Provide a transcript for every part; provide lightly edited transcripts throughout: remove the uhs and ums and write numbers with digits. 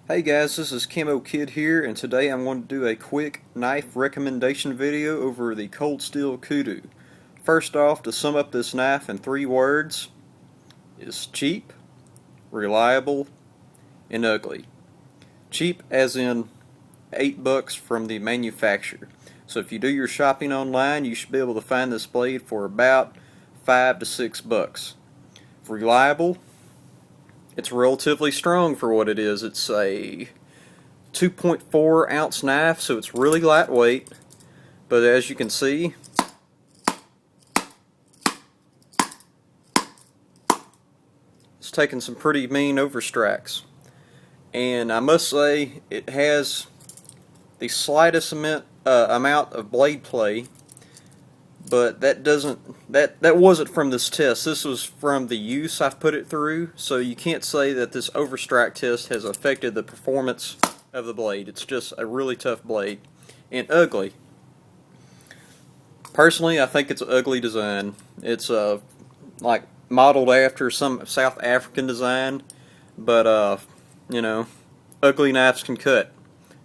Hey guys, this is Camo Kid here, and today I'm going to do a quick knife recommendation video over the Cold Steel Kudu. First off, to sum up this knife in 3 words, is cheap, reliable, and ugly. Cheap as in $8 from the manufacturer. So if you do your shopping online, you should be able to find this blade for about $5 to $6. Reliable, it's relatively strong for what it is. It's a 2.4 ounce knife, so it's really lightweight, but as you can see, it's taking some pretty mean overstrikes. And I must say, it has the slightest amount of blade play, but that wasn't from this test. This was from the use I've put it through, so you can't say that this overstrike test has affected the performance of the blade. It's just a really tough blade. And ugly. Personally, I think it's an ugly design. It's like modeled after some South African design, but you know, ugly knives can cut.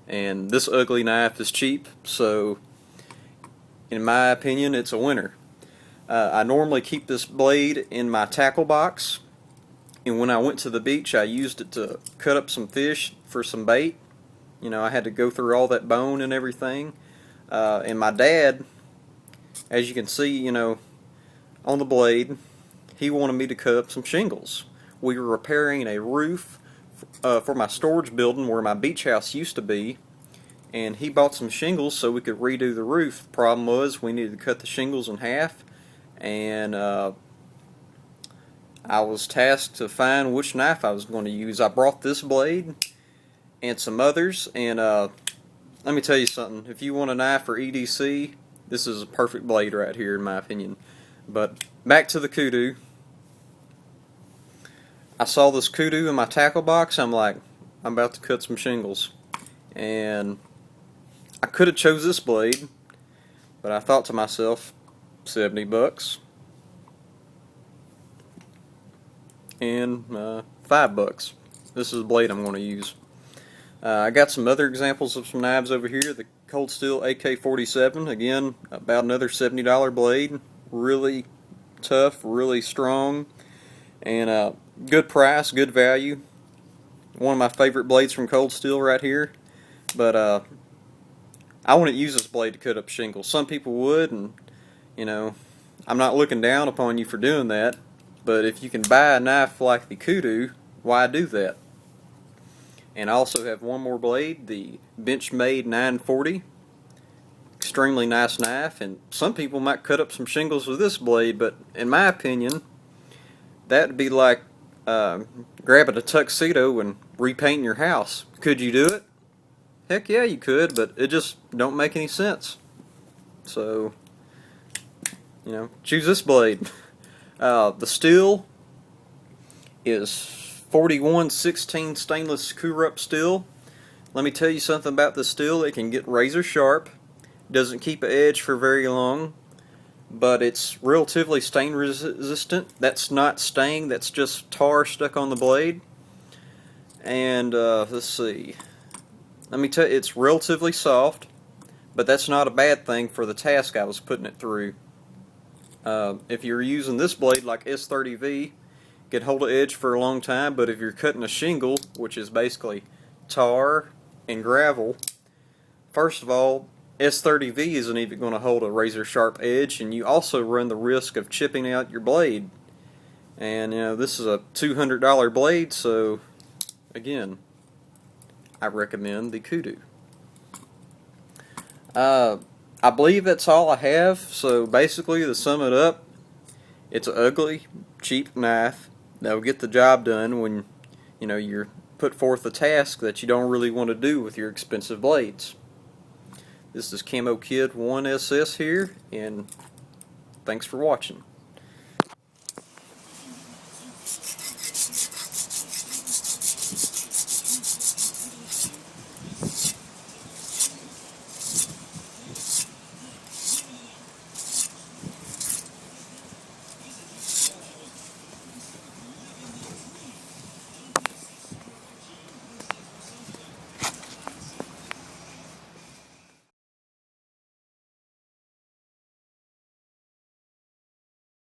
And this ugly knife is cheap, so in my opinion, it's a winner. I normally keep this blade in my tackle box, and when I went to the beach, I used it to cut up some fish for some bait. You know, I had to go through all that bone and everything. And my dad, as you can see, you know, on the blade, he wanted me to cut up some shingles. We were repairing a roof for my storage building where my beach house used to be, and he bought some shingles so we could redo the roof. The problem was we needed to cut the shingles in half, and I was tasked to find which knife I was going to use. I brought this blade and some others, and let me tell you something. If you want a knife for EDC, this is a perfect blade right here in my opinion. But back to the Kudu. I saw this Kudu in my tackle box. I'm like, I'm about to cut some shingles, and I could have chose this blade, but I thought to myself, $70 and $5. This is the blade I'm going to use. I got some other examples of some knives over here. The Cold Steel AK-47, again, about another $70 blade. Really tough, really strong, and good price, good value. One of my favorite blades from Cold Steel right here. But I wouldn't use this blade to cut up shingles. Some people would, and you know, I'm not looking down upon you for doing that, but if you can buy a knife like the Kudu, why do that? And I also have one more blade, the Benchmade 940. Extremely nice knife, and some people might cut up some shingles with this blade, but in my opinion, that would be like grabbing a tuxedo and repainting your house. Could you do it? Heck yeah, you could, but it just don't make any sense. So, you know, choose this blade. The steel is 4116 stainless Kurup steel. Let me tell you something about the steel. It can get razor sharp. Doesn't keep an edge for very long, but it's relatively stain resistant. That's not stain, that's just tar stuck on the blade. And let's see. Let me tell you, it's relatively soft, but that's not a bad thing for the task I was putting it through. If you're using this blade like S30V, get hold of edge for a long time, but if you're cutting a shingle, which is basically tar and gravel, first of all, S30V isn't even going to hold a razor sharp edge, and you also run the risk of chipping out your blade. And you know, this is a $200 blade, so again, I recommend the Kudu. I believe that's all I have. So basically, to sum it up, it's an ugly, cheap knife that will get the job done when you know you're put forth a task that you don't really want to do with your expensive blades. This is Camo Kid 1SS here, and thanks for watching.